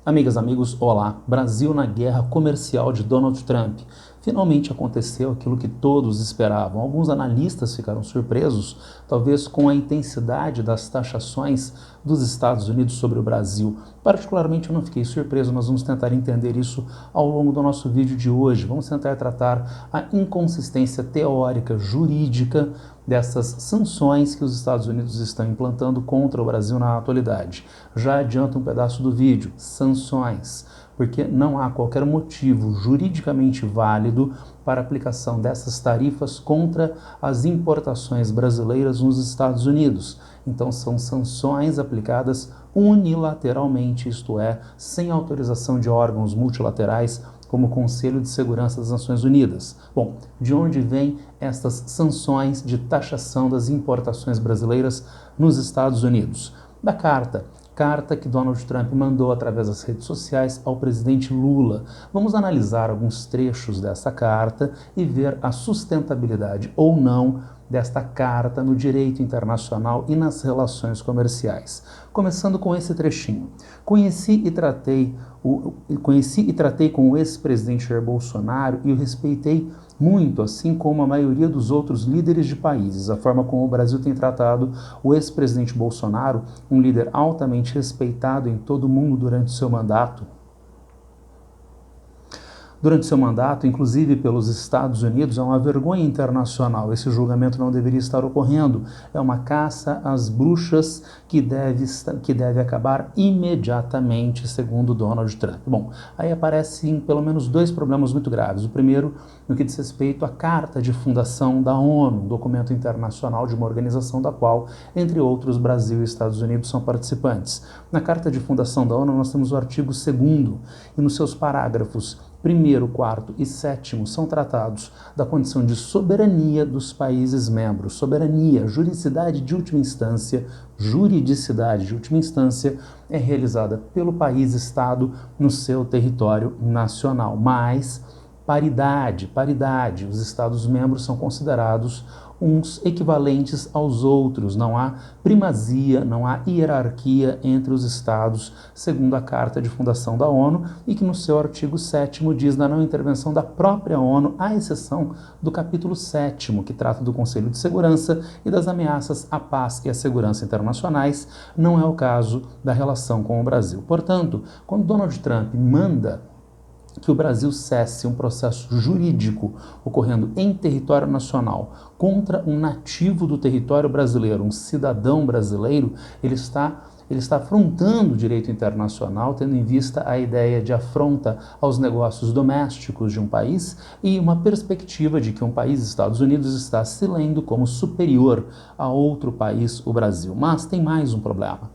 Amigas, amigos, olá! Brasil na guerra comercial de Donald Trump. Finalmente aconteceu aquilo que todos esperavam. Alguns analistas ficaram surpresos, talvez com a intensidade das taxações dos Estados Unidos sobre o Brasil. Particularmente eu não fiquei surpreso, nós vamos tentar entender isso ao longo do nosso vídeo de hoje. Vamos tentar tratar a inconsistência teórica, jurídica dessas sanções que os Estados Unidos estão implantando contra o Brasil na atualidade. Já adianta um pedaço do vídeo, sanções, porque não há qualquer motivo juridicamente válido para a aplicação dessas tarifas contra as importações brasileiras nos Estados Unidos. Então são sanções aplicadas unilateralmente, isto é, sem autorização de órgãos multilaterais como o Conselho de Segurança das Nações Unidas. Bom, de onde vêm estas sanções de taxação das importações brasileiras nos Estados Unidos? Da carta que Donald Trump mandou através das redes sociais ao presidente Lula. Vamos analisar alguns trechos dessa carta e ver a sustentabilidade ou não desta carta no direito internacional e nas relações comerciais. Começando com esse trechinho. Conheci e tratei com o ex-presidente Jair Bolsonaro e o respeitei muito, assim como a maioria dos outros líderes de países. A forma como o Brasil tem tratado o ex-presidente Bolsonaro, um líder altamente respeitado em todo o mundo durante seu mandato, inclusive pelos Estados Unidos, é uma vergonha internacional. Esse julgamento não deveria estar ocorrendo. É uma caça às bruxas que deve acabar imediatamente, segundo Donald Trump. Bom, aí aparecem pelo menos dois problemas muito graves. O primeiro, no que diz respeito à Carta de Fundação da ONU, um documento internacional de uma organização da qual, entre outros, Brasil e Estados Unidos são participantes. Na Carta de Fundação da ONU, nós temos o artigo 2º, e nos seus parágrafos 1º, 4º e 7º são tratados da condição de soberania dos países membros. Soberania, juridicidade de última instância é realizada pelo país-estado no seu território nacional. Mas paridade, os Estados-membros são considerados uns equivalentes aos outros, não há primazia, não há hierarquia entre os Estados, segundo a Carta de Fundação da ONU, e que no seu artigo 7º diz da não intervenção da própria ONU, à exceção do capítulo 7º, que trata do Conselho de Segurança e das ameaças à paz e à segurança internacionais. Não é o caso da relação com o Brasil. Portanto, quando Donald Trump manda que o Brasil cesse um processo jurídico ocorrendo em território nacional contra um nativo do território brasileiro, um cidadão brasileiro, ele está afrontando o direito internacional, tendo em vista a ideia de afronta aos negócios domésticos de um país e uma perspectiva de que um país, Estados Unidos, está se lendo como superior a outro país, o Brasil. Mas tem mais um problema.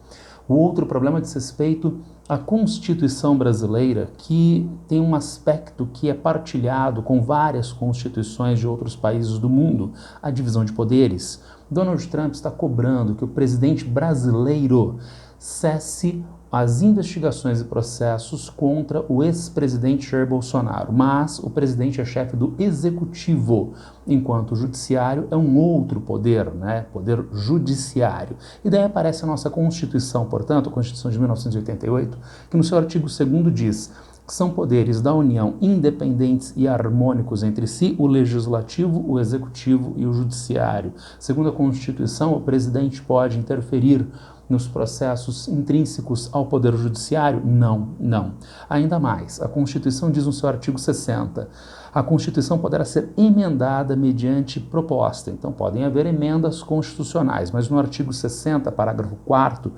O outro problema diz respeito à Constituição brasileira, que tem um aspecto que é partilhado com várias constituições de outros países do mundo, a divisão de poderes. Donald Trump está cobrando que o presidente brasileiro cesse as investigações e processos contra o ex-presidente Jair Bolsonaro, mas o presidente é chefe do executivo, enquanto o judiciário é um outro poder, poder judiciário. E daí aparece a nossa Constituição, portanto, a Constituição de 1988, que no seu artigo 2º diz que são poderes da União independentes e harmônicos entre si, o legislativo, o executivo e o judiciário. Segundo a Constituição, o presidente pode interferir nos processos intrínsecos ao Poder Judiciário? Não. Ainda mais, a Constituição diz no seu artigo 60, a Constituição poderá ser emendada mediante proposta. Então, podem haver emendas constitucionais, mas no artigo 60, parágrafo 4º,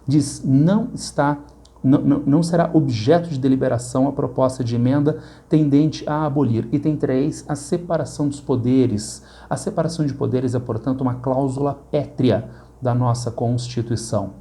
diz não será objeto de deliberação a proposta de emenda tendente a abolir. Item 3, a separação dos poderes. A separação de poderes é, portanto, uma cláusula pétrea da nossa Constituição.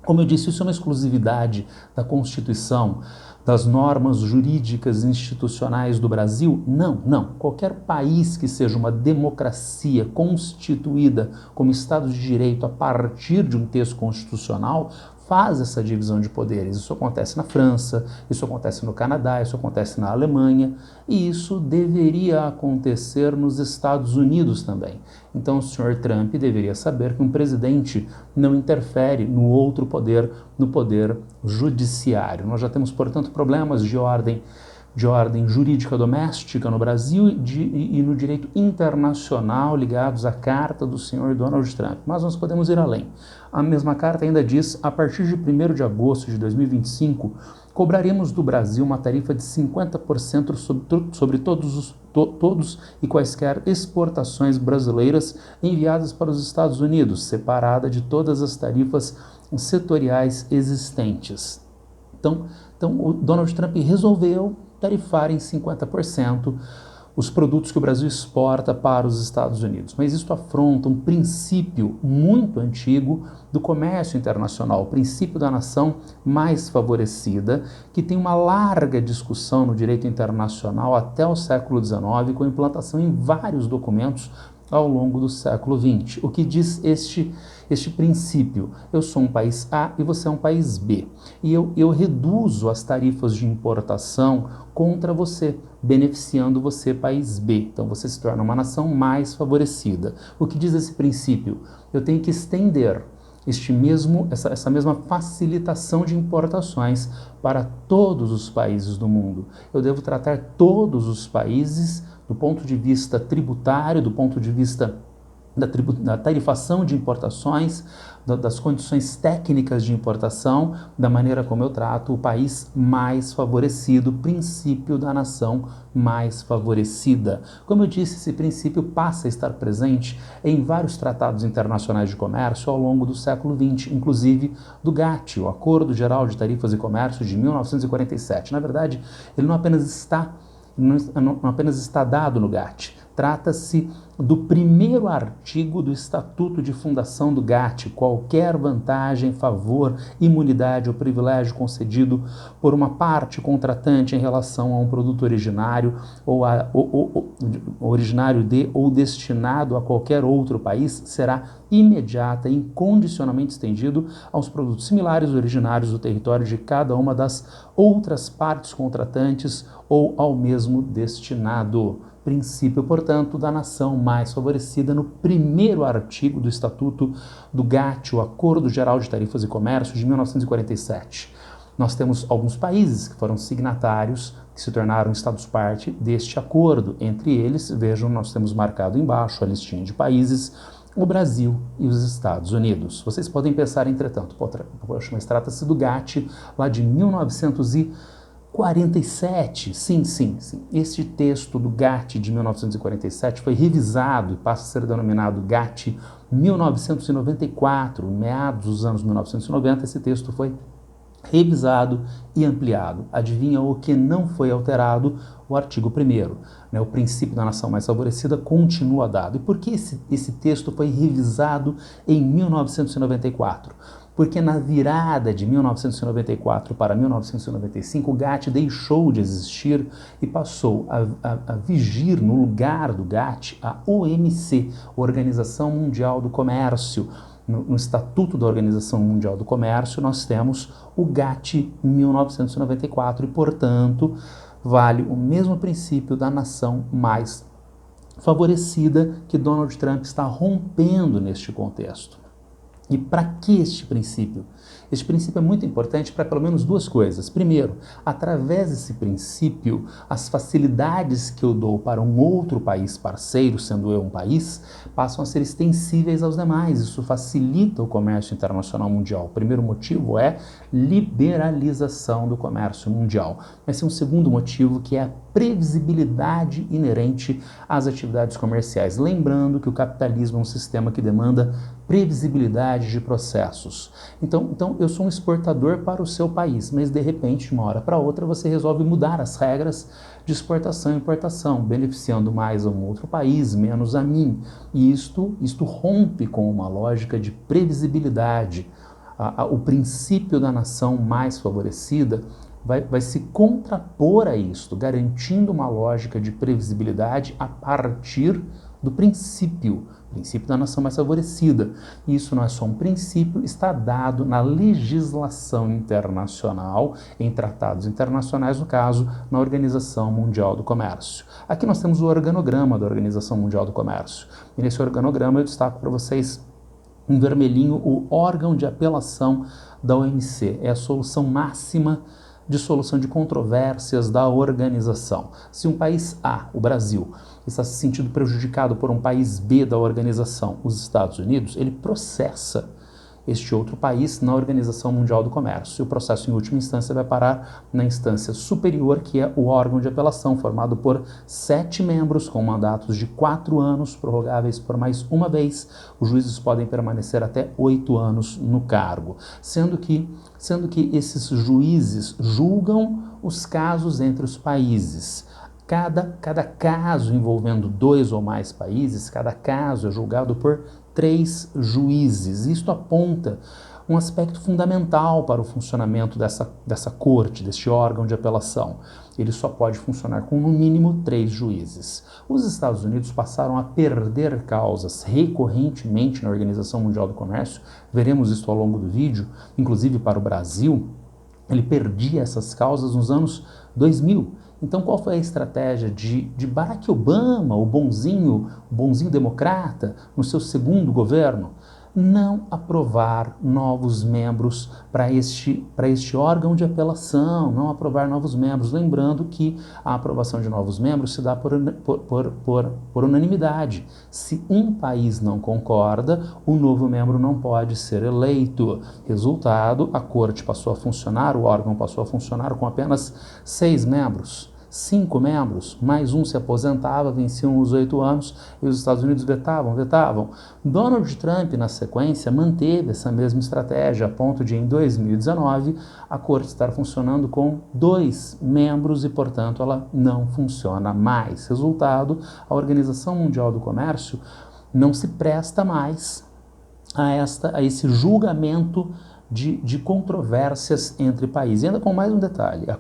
Como eu disse, isso é uma exclusividade da Constituição. das normas jurídicas e institucionais do Brasil? Não, não. Qualquer país que seja uma democracia constituída como Estado de Direito a partir de um texto constitucional faz essa divisão de poderes. Isso acontece na França, isso acontece no Canadá, isso acontece na Alemanha, e isso deveria acontecer nos Estados Unidos também. Então o senhor Trump deveria saber que um presidente não interfere no outro poder, no poder judiciário. Nós já temos, portanto, problemas de ordem jurídica doméstica no Brasil e no direito internacional ligados à carta do senhor Donald Trump. Mas nós podemos ir além. A mesma carta ainda diz, a partir de 1º de agosto de 2025, cobraremos do Brasil uma tarifa de 50% sobre todos e quaisquer exportações brasileiras enviadas para os Estados Unidos, separada de todas as tarifas setoriais existentes. Então o Donald Trump resolveu tarifar em 50% os produtos que o Brasil exporta para os Estados Unidos. Mas isso afronta um princípio muito antigo do comércio internacional, o princípio da nação mais favorecida, que tem uma larga discussão no direito internacional até o século XIX, com implantação em vários documentos ao longo do século XX. O que diz este princípio? Eu sou um país A e você é um país B. E eu reduzo as tarifas de importação contra você, beneficiando você, país B. Então você se torna uma nação mais favorecida. O que diz esse princípio? Eu tenho que estender essa mesma facilitação de importações para todos os países do mundo. Eu devo tratar todos os países do ponto de vista tributário, do ponto de vista da tarifação de importações, das condições técnicas de importação, da maneira como eu trato o país mais favorecido, princípio da nação mais favorecida. Como eu disse, esse princípio passa a estar presente em vários tratados internacionais de comércio ao longo do século XX, inclusive do GATT, o Acordo Geral de Tarifas e Comércio de 1947. Na verdade, ele não apenas está dado no GATT, trata-se do primeiro artigo do Estatuto de Fundação do GATT. Qualquer vantagem, favor, imunidade ou privilégio concedido por uma parte contratante em relação a um produto originário originário de ou destinado a qualquer outro país será imediata e incondicionalmente estendido aos produtos similares originários do território de cada uma das outras partes contratantes ou ao mesmo destinado. Princípio, portanto, da nação mais favorecida no primeiro artigo do Estatuto do GATT, o Acordo Geral de Tarifas e Comércio de 1947. Nós temos alguns países que foram signatários, que se tornaram estados-parte deste acordo. Entre eles, vejam, nós temos marcado embaixo a listinha de países, o Brasil e os Estados Unidos. Vocês podem pensar, entretanto, poxa, mas trata-se do GATT lá de 1947, sim. Este texto do GATT de 1947 foi revisado e passa a ser denominado GATT 1994. Em meados dos anos 1990, esse texto foi revisado e ampliado. Adivinha o que não foi alterado? O artigo 1º, né? O princípio da nação mais favorecida continua dado. E por que esse texto foi revisado em 1994? Porque na virada de 1994 para 1995, o GATT deixou de existir e passou a vigir no lugar do GATT a OMC, Organização Mundial do Comércio. No Estatuto da Organização Mundial do Comércio, nós temos o GATT 1994 e, portanto, vale o mesmo princípio da nação mais favorecida que Donald Trump está rompendo neste contexto. E para que este princípio? Este princípio é muito importante para pelo menos duas coisas. Primeiro, através desse princípio, as facilidades que eu dou para um outro país parceiro, sendo eu um país, passam a ser extensíveis aos demais. Isso facilita o comércio internacional mundial. O primeiro motivo é liberalização do comércio mundial. Mas tem um segundo motivo, que é a previsibilidade inerente às atividades comerciais. Lembrando que o capitalismo é um sistema que demanda previsibilidade de processos. Então eu sou um exportador para o seu país, mas de repente, de uma hora para outra, você resolve mudar as regras de exportação e importação, beneficiando mais a um outro país, menos a mim. E isto rompe com uma lógica de previsibilidade. O princípio da nação mais favorecida vai se contrapor a isto, garantindo uma lógica de previsibilidade a partir do princípio da nação mais favorecida. Isso não é só um princípio, está dado na legislação internacional, em tratados internacionais, no caso, na Organização Mundial do Comércio. Aqui nós temos o organograma da Organização Mundial do Comércio. E nesse organograma eu destaco para vocês em vermelhinho o órgão de apelação da OMC. É a solução máxima de solução de controvérsias da organização. Se um país A, o Brasil, está se sentindo prejudicado por um país B da organização, os Estados Unidos, ele processa este outro país na Organização Mundial do Comércio. E o processo, em última instância, vai parar na instância superior, que é o órgão de apelação, formado por 7 membros com mandatos de 4 anos, prorrogáveis por mais uma vez. Os juízes podem permanecer até 8 anos no cargo, sendo que esses juízes julgam os casos entre os países. Cada caso envolvendo 2 ou mais países, cada caso é julgado por 3 juízes. Isto aponta um aspecto fundamental para o funcionamento dessa corte, deste órgão de apelação. Ele só pode funcionar com no mínimo 3 juízes. Os Estados Unidos passaram a perder causas recorrentemente na Organização Mundial do Comércio. Veremos isso ao longo do vídeo, inclusive para o Brasil. Ele perdia essas causas nos anos 2000. Então, qual foi a estratégia de Barack Obama, o bonzinho democrata, no seu segundo governo? Não aprovar novos membros para este órgão de apelação, não aprovar novos membros. Lembrando que a aprovação de novos membros se dá por unanimidade. Se um país não concorda, o novo membro não pode ser eleito. Resultado, a corte passou a funcionar, o órgão passou a funcionar com apenas 6 membros. 5 membros, mais um se aposentava, venciam os 8 anos e os Estados Unidos vetavam. Donald Trump, na sequência, manteve essa mesma estratégia, a ponto de, em 2019, a corte estar funcionando com 2 membros e, portanto, ela não funciona mais. Resultado, a Organização Mundial do Comércio não se presta mais a esse julgamento de controvérsias entre países. E ainda com mais um detalhe, a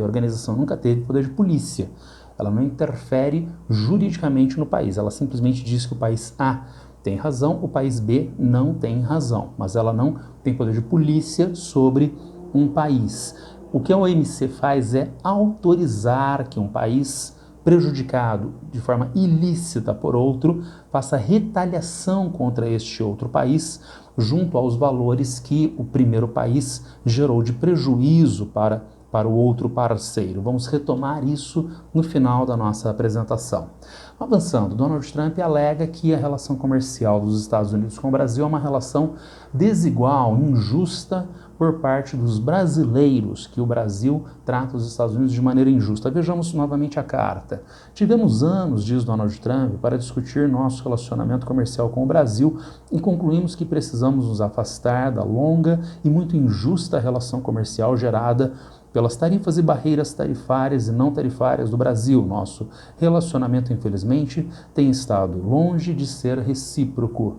organização nunca teve poder de polícia. Ela não interfere juridicamente no país, ela simplesmente diz que o país A tem razão, o país B não tem razão, mas ela não tem poder de polícia sobre um país. O que a OMC faz é autorizar que um país prejudicado de forma ilícita por outro faça retaliação contra este outro país, junto aos valores que o primeiro país gerou de prejuízo para o outro parceiro. Vamos retomar isso no final da nossa apresentação. Avançando, Donald Trump alega que a relação comercial dos Estados Unidos com o Brasil é uma relação desigual, injusta por parte dos brasileiros, que o Brasil trata os Estados Unidos de maneira injusta. Vejamos novamente a carta. Tivemos anos, diz Donald Trump, para discutir nosso relacionamento comercial com o Brasil e concluímos que precisamos nos afastar da longa e muito injusta relação comercial gerada pelas tarifas e barreiras tarifárias e não tarifárias do Brasil. Nosso relacionamento, infelizmente, tem estado longe de ser recíproco.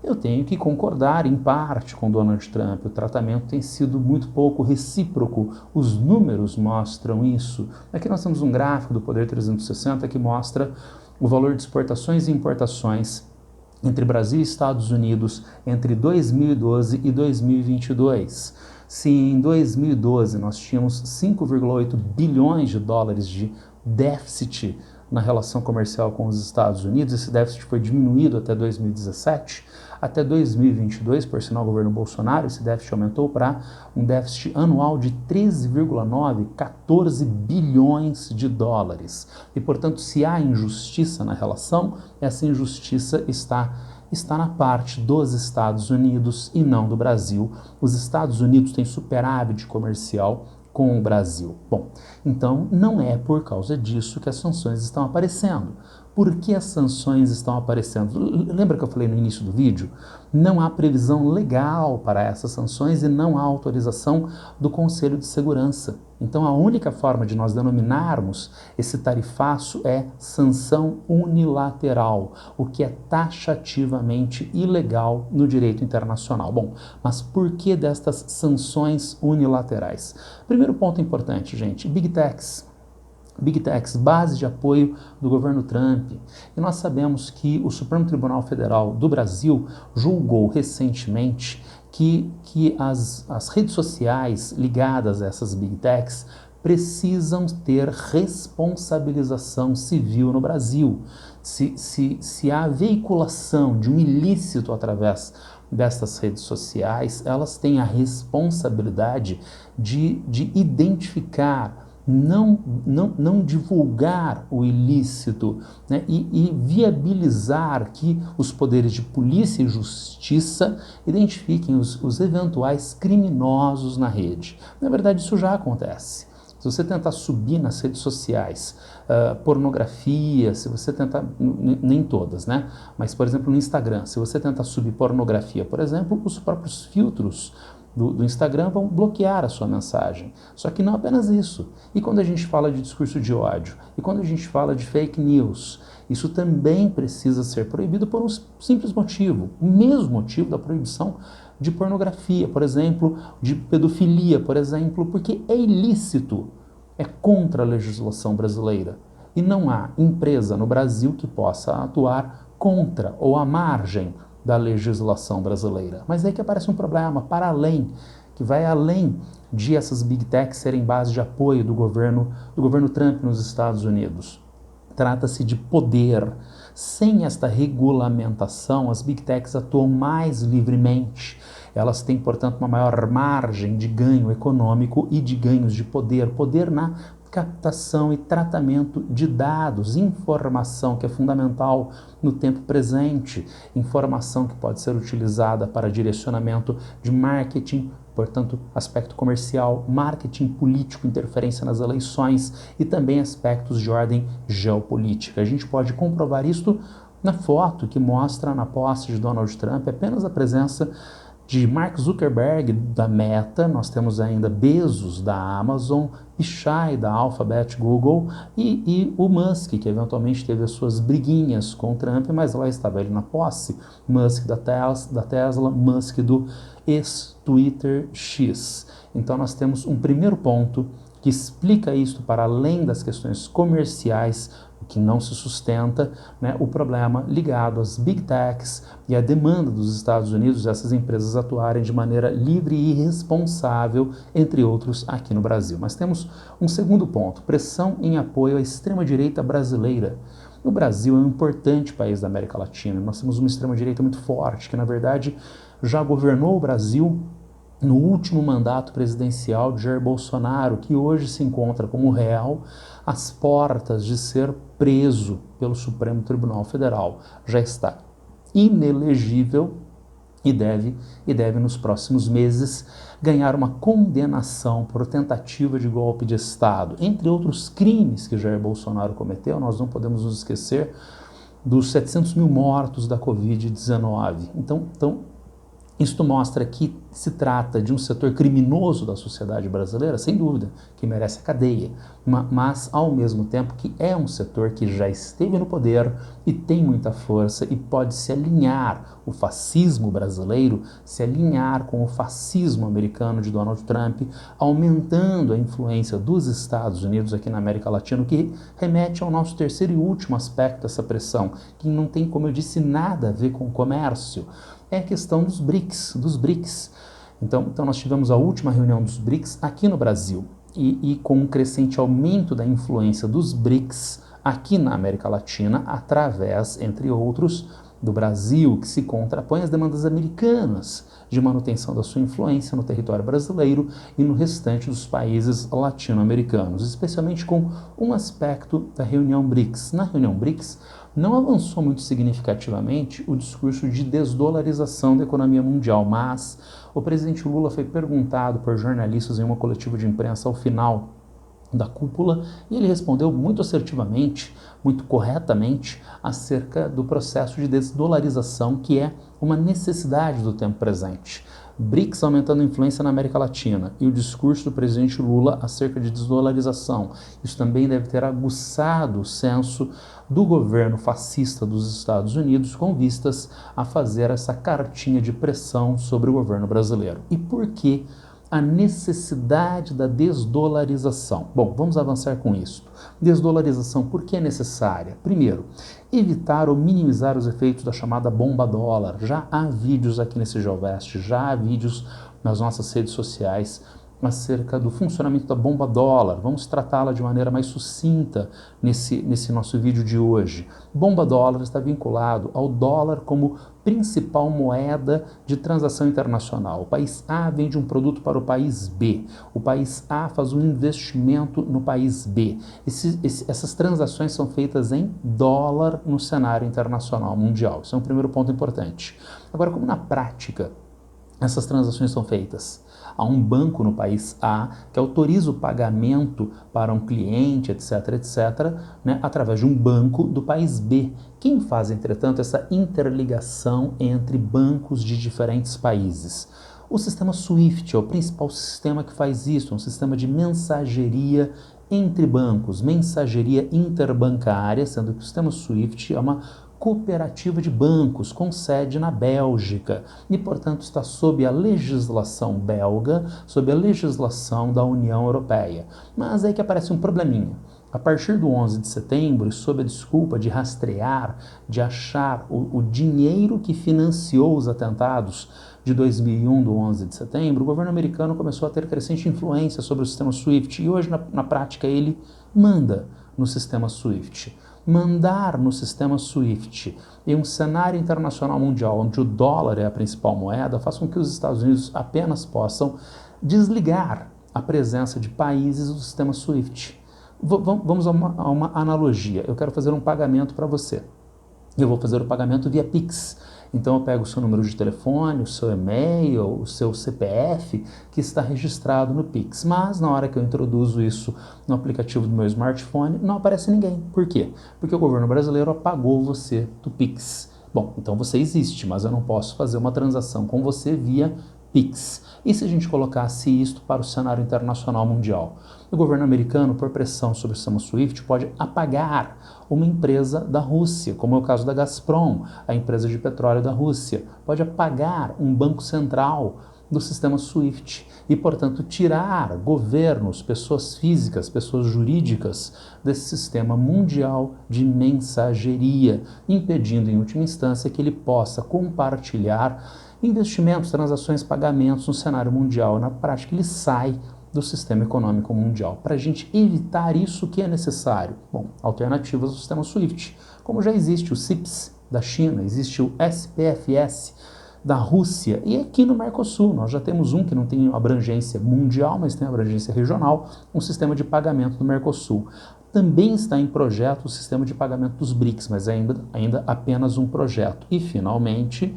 Eu tenho que concordar, em parte, com Donald Trump. O tratamento tem sido muito pouco recíproco. Os números mostram isso. Aqui nós temos um gráfico do Poder 360 que mostra o valor de exportações e importações entre Brasil e Estados Unidos entre 2012 e 2022. Se em 2012 nós tínhamos 5,8 bilhões de dólares de déficit na relação comercial com os Estados Unidos, esse déficit foi diminuído até 2017, até 2022, por sinal do governo Bolsonaro, esse déficit aumentou para um déficit anual de 14 bilhões de dólares. E, portanto, se há injustiça na relação, essa injustiça está na parte dos Estados Unidos e não do Brasil. Os Estados Unidos têm superávit comercial com o Brasil. Bom, então não é por causa disso que as sanções estão aparecendo. Por que as sanções estão aparecendo? Lembra que eu falei no início do vídeo? Não há previsão legal para essas sanções e não há autorização do Conselho de Segurança. Então a única forma de nós denominarmos esse tarifaço é sanção unilateral, o que é taxativamente ilegal no direito internacional. Bom, mas por que destas sanções unilaterais? Primeiro ponto importante, gente, Big Techs. Big Techs, base de apoio do governo Trump. E nós sabemos que o Supremo Tribunal Federal do Brasil julgou recentemente que as redes sociais ligadas a essas Big Techs precisam ter responsabilização civil no Brasil. Se há veiculação de um ilícito através destas redes sociais, elas têm a responsabilidade de identificar, não divulgar o ilícito, né, e viabilizar que os poderes de polícia e justiça identifiquem os eventuais criminosos na rede. Na verdade, isso já acontece. Se você tentar subir nas redes sociais pornografia, se você tentar, nem todas, né? Mas, por exemplo, no Instagram, se você tentar subir pornografia, por exemplo, os próprios filtros do Instagram vão bloquear a sua mensagem. Só que não apenas isso. E quando a gente fala de discurso de ódio? E quando a gente fala de fake news? Isso também precisa ser proibido por um simples motivo. O mesmo motivo da proibição de pornografia, por exemplo, de pedofilia, por exemplo, porque é ilícito, é contra a legislação brasileira. E não há empresa no Brasil que possa atuar contra ou à margem da legislação brasileira. Mas é aí que aparece um problema, para além, que vai além de essas Big Techs serem base de apoio do governo Trump nos Estados Unidos. Trata-se de poder. Sem esta regulamentação, as Big Techs atuam mais livremente. Elas têm, portanto, uma maior margem de ganho econômico e de ganhos de poder. Poder na captação e tratamento de dados, informação que é fundamental no tempo presente, informação que pode ser utilizada para direcionamento de marketing, portanto, aspecto comercial, marketing político, interferência nas eleições e também aspectos de ordem geopolítica. A gente pode comprovar isto na foto que mostra na posse de Donald Trump apenas a presença de Mark Zuckerberg, da Meta, nós temos ainda Bezos, da Amazon, Pichai, da Alphabet, Google, e o Musk, que eventualmente teve as suas briguinhas com o Trump, mas lá estava ele na posse, Musk da Tesla, Musk do ex-Twitter X. Então nós temos um primeiro ponto que explica isto para além das questões comerciais, o que não se sustenta, né, o problema ligado às Big Techs e à demanda dos Estados Unidos dessas empresas atuarem de maneira livre e responsável, entre outros, aqui no Brasil. Mas temos um segundo ponto, pressão em apoio à extrema-direita brasileira. O Brasil é um importante país da América Latina, nós temos uma extrema-direita muito forte, que na verdade já governou o Brasil no último mandato presidencial de Jair Bolsonaro, que hoje se encontra como réu às portas de ser preso pelo Supremo Tribunal Federal. Já está inelegível e deve nos próximos meses ganhar uma condenação por tentativa de golpe de Estado. Entre outros crimes que Jair Bolsonaro cometeu, nós não podemos nos esquecer dos 700 mil mortos da Covid-19. Então, isto mostra que se trata de um setor criminoso da sociedade brasileira, sem dúvida, que merece a cadeia, mas ao mesmo tempo que é um setor que já esteve no poder e tem muita força e pode se alinhar, o fascismo brasileiro, se alinhar com o fascismo americano de Donald Trump, aumentando a influência dos Estados Unidos aqui na América Latina, o que remete ao nosso terceiro e último aspecto dessa pressão, que não tem, como eu disse, nada a ver com o comércio. É a questão dos BRICS. Então nós tivemos a última reunião dos BRICS aqui no Brasil e com um crescente aumento da influência dos BRICS aqui na América Latina, através, entre outros, do Brasil, que se contrapõe às demandas americanas de manutenção da sua influência no território brasileiro e no restante dos países latino-americanos, especialmente com um aspecto da reunião BRICS. Na reunião BRICS, não avançou muito significativamente o discurso de desdolarização da economia mundial, mas o presidente Lula foi perguntado por jornalistas em uma coletiva de imprensa ao final da cúpula, e ele respondeu muito assertivamente, muito corretamente, acerca do processo de desdolarização, que é uma necessidade do tempo presente. BRICS aumentando a influência na América Latina e o discurso do presidente Lula acerca de desdolarização. Isso também deve ter aguçado o senso do governo fascista dos Estados Unidos com vistas a fazer essa cartinha de pressão sobre o governo brasileiro. E por que a necessidade da desdolarização? Bom, vamos avançar com isso. Desdolarização, por que é necessária? Primeiro, evitar ou minimizar os efeitos da chamada bomba dólar. Já há vídeos aqui nesse GeoVest, já há vídeos nas nossas redes sociais acerca do funcionamento da bomba dólar. Vamos tratá-la de maneira mais sucinta nesse nosso vídeo de hoje. Bomba dólar está vinculado ao dólar como principal moeda de transação internacional. O país A vende um produto para o país B. O país A faz um investimento no país B. Essas transações são feitas em dólar no cenário internacional mundial. Isso é um primeiro ponto importante. Agora, como na prática essas transações são feitas? Há um banco no país A que autoriza o pagamento para um cliente, etc., né, através de um banco do país B. Quem faz, entretanto, essa interligação entre bancos de diferentes países? O sistema SWIFT é o principal sistema que faz isso, um sistema de mensageria entre bancos, mensageria interbancária, sendo que o sistema SWIFT é uma cooperativa de bancos com sede na Bélgica e, portanto, está sob a legislação belga, sob a legislação da União Europeia. Mas é aí que aparece um probleminha. A partir do 11 de setembro, sob a desculpa de rastrear, de achar o dinheiro que financiou os atentados de 2001, do 11 de setembro, o governo americano começou a ter crescente influência sobre o sistema SWIFT e hoje, na prática, ele manda no sistema SWIFT. Mandar no sistema SWIFT em um cenário internacional mundial onde o dólar é a principal moeda faz com que os Estados Unidos apenas possam desligar a presença de países do sistema SWIFT. Vamos a uma analogia. Eu quero fazer um pagamento para você. Eu vou fazer o pagamento via Pix. Então eu pego o seu número de telefone, o seu e-mail, o seu CPF, que está registrado no Pix. Mas na hora que eu introduzo isso no aplicativo do meu smartphone, não aparece ninguém. Por quê? Porque o governo brasileiro apagou você do Pix. Bom, então você existe, mas eu não posso fazer uma transação com você via Pix. E se a gente colocasse isto para o cenário internacional mundial? O governo americano, por pressão sobre o sistema SWIFT, pode apagar uma empresa da Rússia, como é o caso da Gazprom, a empresa de petróleo da Rússia. Pode apagar um banco central do sistema SWIFT e, portanto, tirar governos, pessoas físicas, pessoas jurídicas desse sistema mundial de mensageria, impedindo, em última instância, que ele possa compartilhar investimentos, transações, pagamentos no cenário mundial. Na prática, ele sai do sistema econômico mundial. Para a gente evitar isso, o que é necessário? Bom, alternativas ao sistema SWIFT. Como já existe o CIPS da China, existe o SPFS da Rússia, e aqui no Mercosul nós já temos um que não tem abrangência mundial, mas tem abrangência regional, um sistema de pagamento do Mercosul. Também está em projeto o sistema de pagamento dos BRICS, mas ainda apenas um projeto. E, finalmente,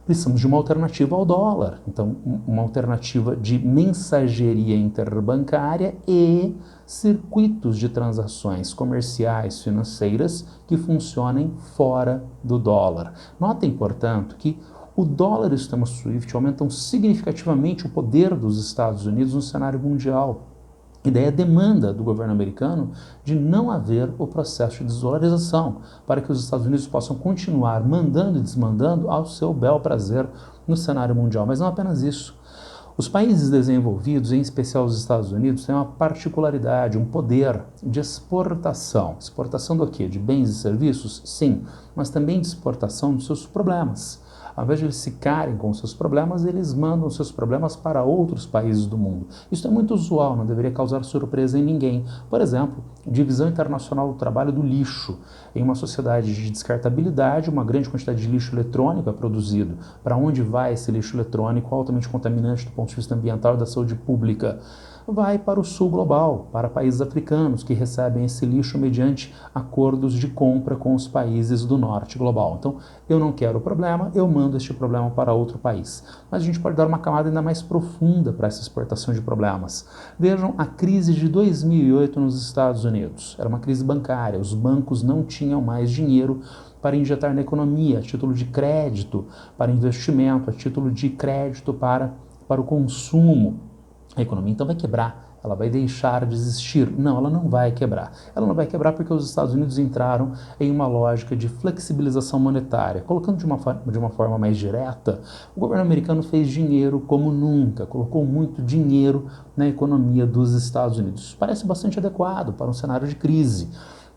precisamos de uma alternativa ao dólar. Então, uma alternativa de mensageria interbancária e circuitos de transações comerciais, financeiras que funcionem fora do dólar. Notem, portanto, que o dólar e o sistema SWIFT aumentam significativamente o poder dos Estados Unidos no cenário mundial. E daí a demanda do governo americano de não haver o processo de desdolarização, para que os Estados Unidos possam continuar mandando e desmandando ao seu bel prazer no cenário mundial. Mas não apenas isso. Os países desenvolvidos, em especial os Estados Unidos, têm uma particularidade, um poder de exportação. Exportação do quê? De bens e serviços? Sim, mas também de exportação dos seus problemas. Ao invés de eles ficarem com os seus problemas, eles mandam os seus problemas para outros países do mundo. Isso é muito usual, não deveria causar surpresa em ninguém. Por exemplo, divisão internacional do trabalho do lixo. Em uma sociedade de descartabilidade, uma grande quantidade de lixo eletrônico é produzido. Para onde vai esse lixo eletrônico altamente contaminante do ponto de vista ambiental e da saúde pública? Vai para o sul global, para países africanos que recebem esse lixo mediante acordos de compra com os países do norte global. Então, eu não quero o problema, eu mando este problema para outro país. Mas a gente pode dar uma camada ainda mais profunda para essa exportação de problemas. Vejam a crise de 2008 nos Estados Unidos. Era uma crise bancária, os bancos não tinham mais dinheiro para injetar na economia, a título de crédito para investimento, a título de crédito para o consumo. A economia então vai quebrar, ela vai deixar de existir. Não, ela não vai quebrar. Ela não vai quebrar porque os Estados Unidos entraram em uma lógica de flexibilização monetária. Colocando de uma forma mais direta, o governo americano fez dinheiro como nunca, colocou muito dinheiro na economia dos Estados Unidos. Isso parece bastante adequado para um cenário de crise.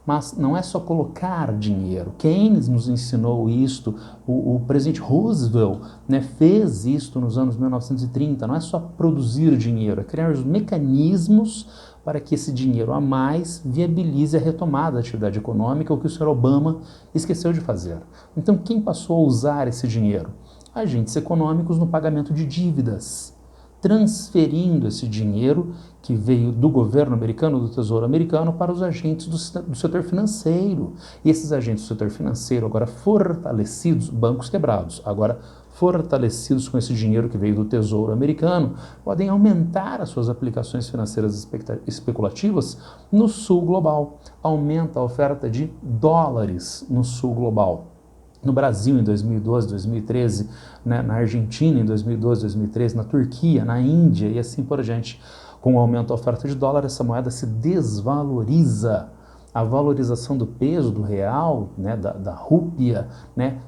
Mas não é só colocar dinheiro. Keynes nos ensinou isto, o presidente Roosevelt, né, fez isto nos anos 1930. Não é só produzir dinheiro, é criar os mecanismos para que esse dinheiro a mais viabilize a retomada da atividade econômica, o que o senhor Obama esqueceu de fazer. Então, quem passou a usar esse dinheiro? Agentes econômicos no pagamento de dívidas, transferindo esse dinheiro que veio do governo americano, do Tesouro americano, para os agentes do setor financeiro. E esses agentes do setor financeiro, agora fortalecidos, bancos quebrados, agora fortalecidos com esse dinheiro que veio do Tesouro americano, podem aumentar as suas aplicações financeiras especulativas no sul global. Aumenta a oferta de dólares no sul global. No Brasil em 2012, 2013, né, na Argentina em 2012, 2013, na Turquia, na Índia e assim por diante. Com o aumento da oferta de dólar, essa moeda se desvaloriza. A valorização do peso do real, né, da rúpia, né,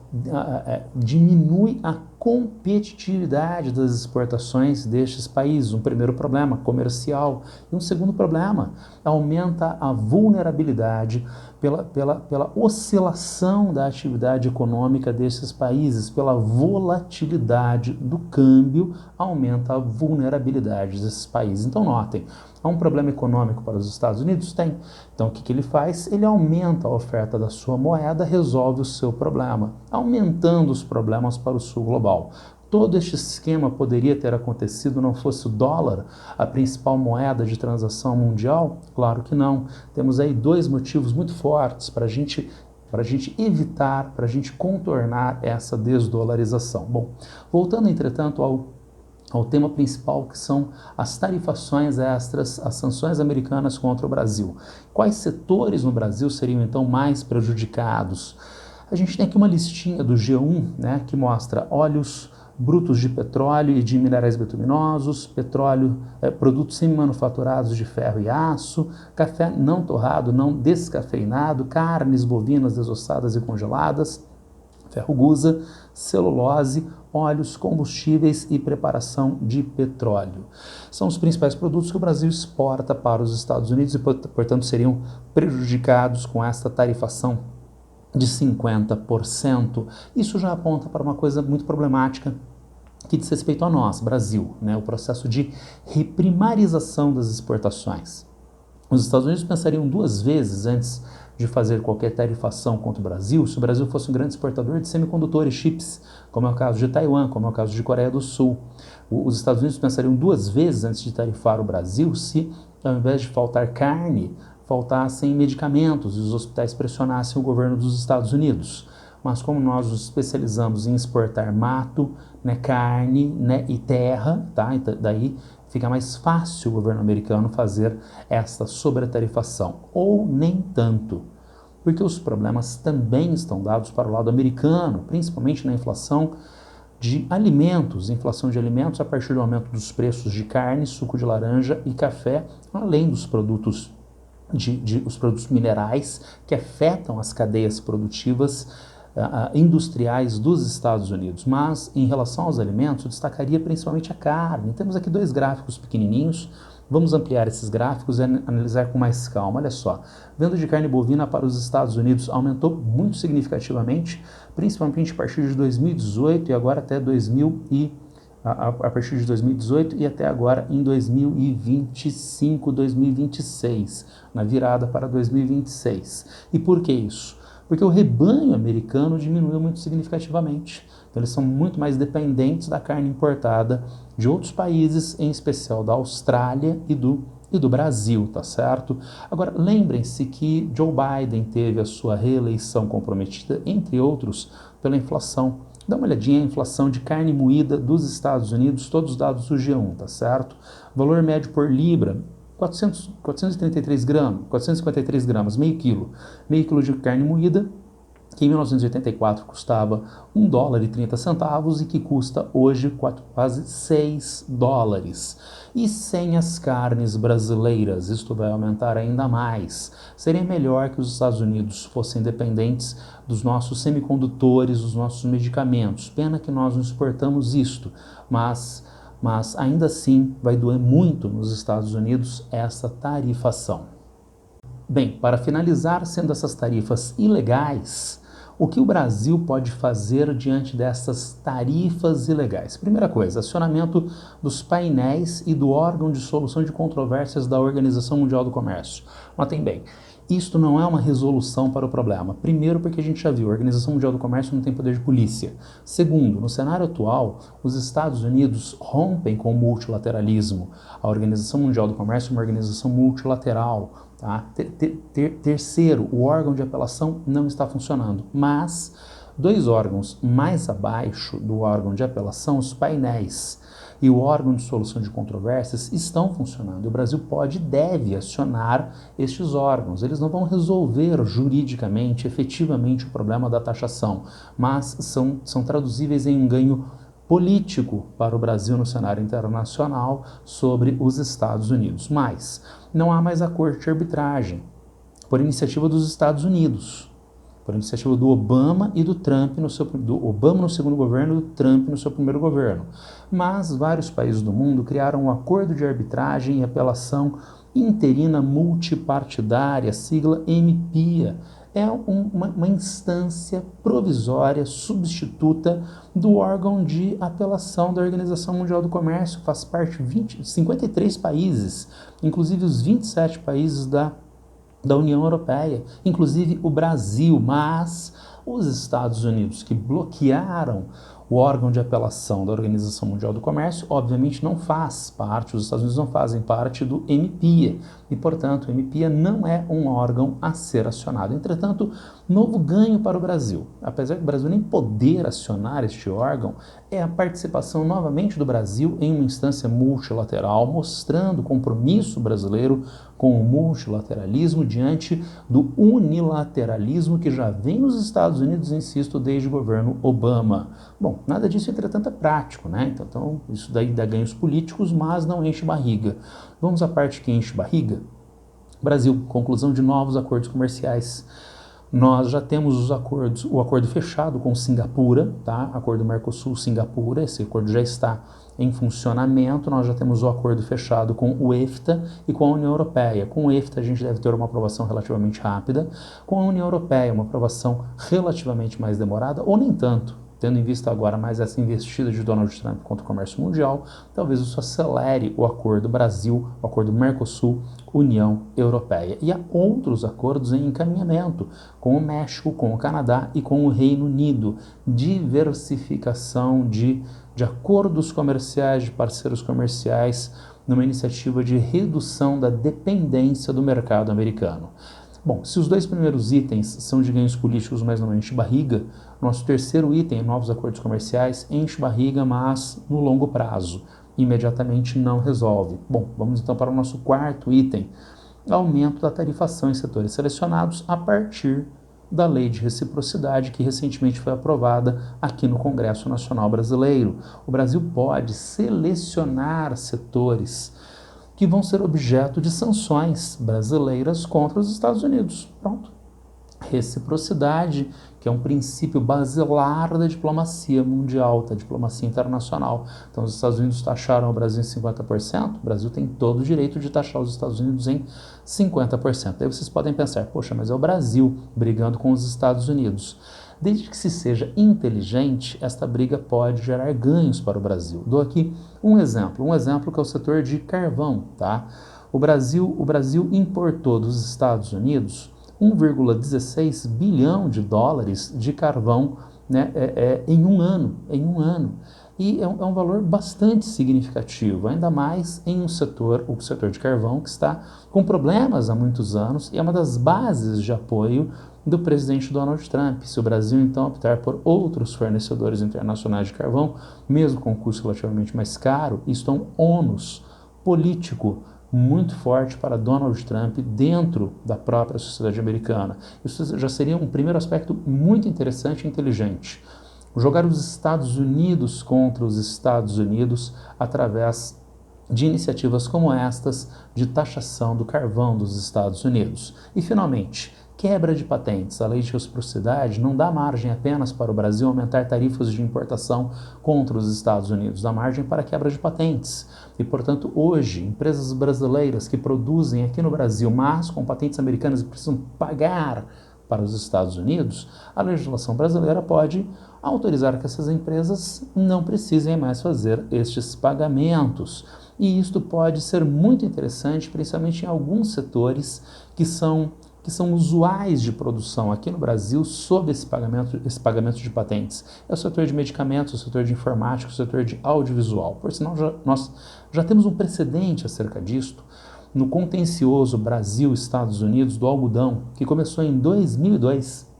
diminui a competitividade das exportações destes países. Um primeiro problema comercial. E um segundo problema, aumenta a vulnerabilidade pela oscilação da atividade econômica desses países, pela volatilidade do câmbio, aumenta a vulnerabilidade desses países. Então notem, há um problema econômico para os Estados Unidos? Tem. Então o que ele faz? Ele aumenta a oferta da sua moeda, resolve o seu problema, aumentando os problemas para o sul global. Todo este esquema poderia ter acontecido não fosse o dólar a principal moeda de transação mundial? Claro que não. Temos aí dois motivos muito fortes para a gente evitar, para a gente contornar essa desdolarização. Bom, voltando entretanto ao tema principal, que são as tarifações extras, as sanções americanas contra o Brasil. Quais setores no Brasil seriam então mais prejudicados? A gente tem aqui uma listinha do G1, né, que mostra óleos brutos de petróleo e de minerais bituminosos, petróleo, produtos semi-manufaturados de ferro e aço, café não torrado, não descafeinado, carnes bovinas desossadas e congeladas, ferro gusa, celulose, óleos, combustíveis e preparação de petróleo. São os principais produtos que o Brasil exporta para os Estados Unidos e, portanto, seriam prejudicados com esta tarifação de 50%. Isso já aponta para uma coisa muito problemática que diz respeito a nós, Brasil, né? O processo de reprimarização das exportações. Os Estados Unidos pensariam duas vezes antes de fazer qualquer tarifação contra o Brasil, se o Brasil fosse um grande exportador de semicondutores, chips, como é o caso de Taiwan, como é o caso de Coreia do Sul. Os Estados Unidos pensariam duas vezes antes de tarifar o Brasil se, ao invés de faltar carne, faltassem medicamentos e os hospitais pressionassem o governo dos Estados Unidos. Mas como nós nos especializamos em exportar mato, né, carne, né, e terra, tá? Então, daí fica mais fácil o governo americano fazer essa sobretarifação. Ou nem tanto, porque os problemas também estão dados para o lado americano, principalmente na inflação de alimentos, inflação de alimentos a partir do aumento dos preços de carne, suco de laranja e café, além dos produtos os produtos minerais que afetam as cadeias produtivas industriais dos Estados Unidos. Mas, em relação aos alimentos, eu destacaria principalmente a carne. Temos aqui dois gráficos pequenininhos. Vamos ampliar esses gráficos e analisar com mais calma. Olha só, venda de carne bovina para os Estados Unidos aumentou muito significativamente, principalmente a partir de 2018 e agora até a partir de 2018 e até agora em 2025, 2026, na virada para 2026. E por que isso? Porque o rebanho americano diminuiu muito significativamente. Então, eles são muito mais dependentes da carne importada de outros países, em especial da Austrália e do Brasil, tá certo? Agora, lembrem-se que Joe Biden teve a sua reeleição comprometida, entre outros, pela inflação. Dá uma olhadinha na inflação de carne moída dos Estados Unidos, todos os dados do G1, tá certo? Valor médio por libra, 433 gramas, 453 gramas, meio quilo de carne moída, que em 1984 custava $1,30 e que custa hoje quase $6. E sem as carnes brasileiras, isto vai aumentar ainda mais. Seria melhor que os Estados Unidos fossem dependentes dos nossos semicondutores, dos nossos medicamentos. Pena que nós não exportamos isto, mas ainda assim vai doer muito nos Estados Unidos essa tarifação. Bem, para finalizar, sendo essas tarifas ilegais, o que o Brasil pode fazer diante dessas tarifas ilegais? Primeira coisa, acionamento dos painéis e do órgão de solução de controvérsias da Organização Mundial do Comércio. Notem bem, isto não é uma resolução para o problema. Primeiro, porque a gente já viu, a Organização Mundial do Comércio não tem poder de polícia. Segundo, no cenário atual, os Estados Unidos rompem com o multilateralismo. A Organização Mundial do Comércio é uma organização multilateral. Tá? Terceiro, o órgão de apelação não está funcionando, mas dois órgãos mais abaixo do órgão de apelação, os painéis e o órgão de solução de controvérsias estão funcionando. O Brasil pode e deve acionar estes órgãos. Eles não vão resolver juridicamente, efetivamente, o problema da taxação, mas são traduzíveis em um ganho político para o Brasil no cenário internacional sobre os Estados Unidos. Mas não há mais acordo de arbitragem, por iniciativa dos Estados Unidos, por iniciativa do Obama e do Trump, do Obama no segundo governo e do Trump no seu primeiro governo. Mas vários países do mundo criaram um acordo de arbitragem e apelação interina multipartidária, sigla MPIA. É uma instância provisória, substituta do órgão de apelação da Organização Mundial do Comércio, faz parte de 53 países, inclusive os 27 países da União Europeia, inclusive o Brasil, mas os Estados Unidos, que bloquearam o órgão de apelação da Organização Mundial do Comércio, obviamente não faz parte, os Estados Unidos não fazem parte do MPIA, e, portanto, o MPIA não é um órgão a ser acionado. Entretanto, novo ganho para o Brasil. Apesar do Brasil nem poder acionar este órgão, é a participação novamente do Brasil em uma instância multilateral, mostrando o compromisso brasileiro com o multilateralismo diante do unilateralismo que já vem nos Estados Unidos, insisto, desde o governo Obama. Bom, nada disso, entretanto, é prático, né? Então, isso daí dá ganhos políticos, mas não enche barriga. Vamos à parte que enche barriga? Brasil, conclusão de novos acordos comerciais. Nós já temos o acordo fechado com Singapura, tá? Acordo Mercosul-Singapura, esse acordo já está em funcionamento. Nós já temos o acordo fechado com o EFTA e com a União Europeia. Com o EFTA a gente deve ter uma aprovação relativamente rápida, com a União Europeia uma aprovação relativamente mais demorada, ou nem tanto. Tendo em vista agora mais essa investida de Donald Trump contra o comércio mundial, talvez isso acelere o acordo Brasil, o acordo Mercosul-União Europeia. E há outros acordos em encaminhamento, com o México, com o Canadá e com o Reino Unido. Diversificação de acordos comerciais, de parceiros comerciais, numa iniciativa de redução da dependência do mercado americano. Bom, se os dois primeiros itens são de ganhos políticos, mas não enche barriga, nosso terceiro item, novos acordos comerciais, enche barriga, mas no longo prazo, imediatamente não resolve. Bom, vamos então para o nosso quarto item, aumento da tarifação em setores selecionados a partir da Lei de Reciprocidade, que recentemente foi aprovada aqui no Congresso Nacional Brasileiro. O Brasil pode selecionar setores que vão ser objeto de sanções brasileiras contra os Estados Unidos. Pronto. Reciprocidade, que é um princípio basilar da diplomacia mundial, da diplomacia internacional. Então, os Estados Unidos taxaram o Brasil em 50%, o Brasil tem todo o direito de taxar os Estados Unidos em 50%. Aí vocês podem pensar, poxa, mas é o Brasil brigando com os Estados Unidos. Desde que se seja inteligente, esta briga pode gerar ganhos para o Brasil. Dou aqui um exemplo que é o setor de carvão, tá? O Brasil importou dos Estados Unidos 1,16 bilhão de dólares de carvão, né, em um ano. E é um valor bastante significativo, ainda mais em um setor, o setor de carvão, que está com problemas há muitos anos e é uma das bases de apoio do presidente Donald Trump. Se o Brasil então optar por outros fornecedores internacionais de carvão, mesmo com um custo relativamente mais caro, isso é um ônus político muito forte para Donald Trump dentro da própria sociedade americana. Isso já seria um primeiro aspecto muito interessante e inteligente. Jogar os Estados Unidos contra os Estados Unidos através de iniciativas como estas de taxação do carvão dos Estados Unidos. E, finalmente, quebra de patentes. A lei de reciprocidade não dá margem apenas para o Brasil aumentar tarifas de importação contra os Estados Unidos, dá margem para quebra de patentes. E, portanto, hoje, empresas brasileiras que produzem aqui no Brasil, mas com patentes americanas e precisam pagar para os Estados Unidos, a legislação brasileira pode autorizar que essas empresas não precisem mais fazer estes pagamentos. E isto pode ser muito interessante, principalmente em alguns setores que são usuais de produção aqui no Brasil sob esse pagamento de patentes. É o setor de medicamentos, o setor de informática, o setor de audiovisual. Por sinal, nós já temos um precedente acerca disto no contencioso Brasil-Estados Unidos do algodão, que começou em 2002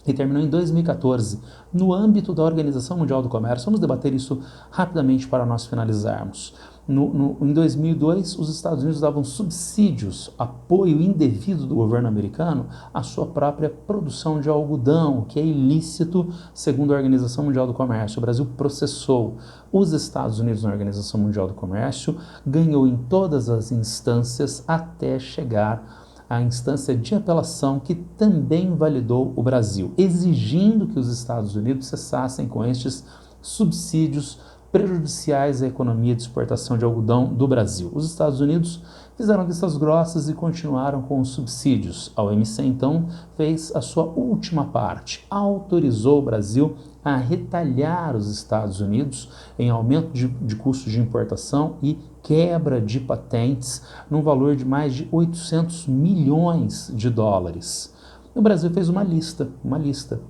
e terminou em 2014, no âmbito da Organização Mundial do Comércio. Vamos debater isso rapidamente para nós finalizarmos. Em 2002, os Estados Unidos davam subsídios, apoio indevido do governo americano à sua própria produção de algodão, que é ilícito segundo a Organização Mundial do Comércio. O Brasil processou os Estados Unidos na Organização Mundial do Comércio, ganhou em todas as instâncias até chegar à instância de apelação, que também validou o Brasil, exigindo que os Estados Unidos cessassem com estes subsídios prejudiciais à economia de exportação de algodão do Brasil. Os Estados Unidos fizeram vistas grossas e continuaram com os subsídios. A OMC, então, fez a sua última parte, autorizou o Brasil a retalhar os Estados Unidos em aumento de custos de importação e quebra de patentes num valor de mais de 800 milhões de dólares. O Brasil fez uma lista,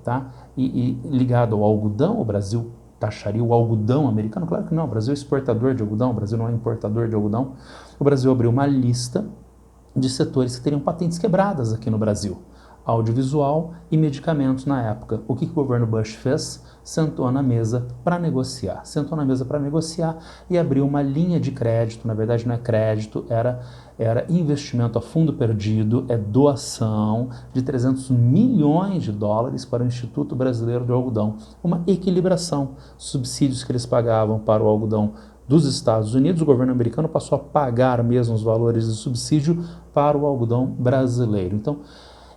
tá? E ligado ao algodão, o Brasil taxaria o algodão americano? Claro que não, o Brasil é exportador de algodão, o Brasil não é importador de algodão. O Brasil abriu uma lista de setores que teriam patentes quebradas aqui no Brasil. Audiovisual e medicamentos na época. O que o governo Bush fez? Sentou na mesa para negociar. E abriu uma linha de crédito. Na verdade não é crédito, era investimento a fundo perdido, é doação de 300 milhões de dólares para o Instituto Brasileiro do Algodão. Uma equilibração. Subsídios que eles pagavam para o algodão dos Estados Unidos, o governo americano passou a pagar mesmo os valores de subsídio para o algodão brasileiro.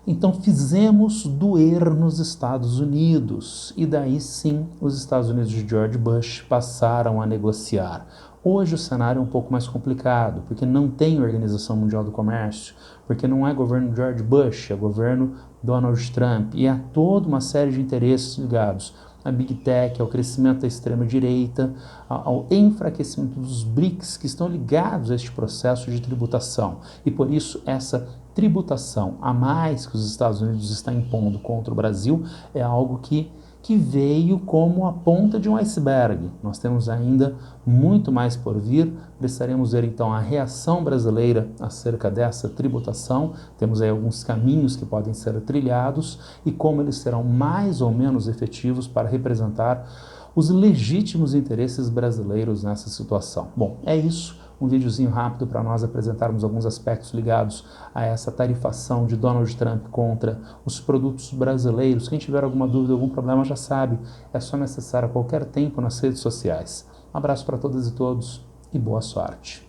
Então fizemos doer nos Estados Unidos, e daí sim os Estados Unidos de George Bush passaram a negociar. Hoje o cenário é um pouco mais complicado, porque não tem Organização Mundial do Comércio, porque não é governo George Bush, é governo Donald Trump, e há toda uma série de interesses ligados à Big Tech, ao crescimento da extrema-direita, ao enfraquecimento dos BRICS, que estão ligados a este processo de tributação. E por isso essa tributação a mais que os Estados Unidos estão impondo contra o Brasil é algo que veio como a ponta de um iceberg. Nós temos ainda muito mais por vir. Precisaremos ver então a reação brasileira acerca dessa tributação. Temos aí alguns caminhos que podem ser trilhados e como eles serão mais ou menos efetivos para representar os legítimos interesses brasileiros nessa situação. Bom, é isso. Um videozinho rápido para nós apresentarmos alguns aspectos ligados a essa tarifação de Donald Trump contra os produtos brasileiros. Quem tiver alguma dúvida, algum problema, já sabe, é só me acessar a qualquer tempo nas redes sociais. Um abraço para todas e todos e boa sorte.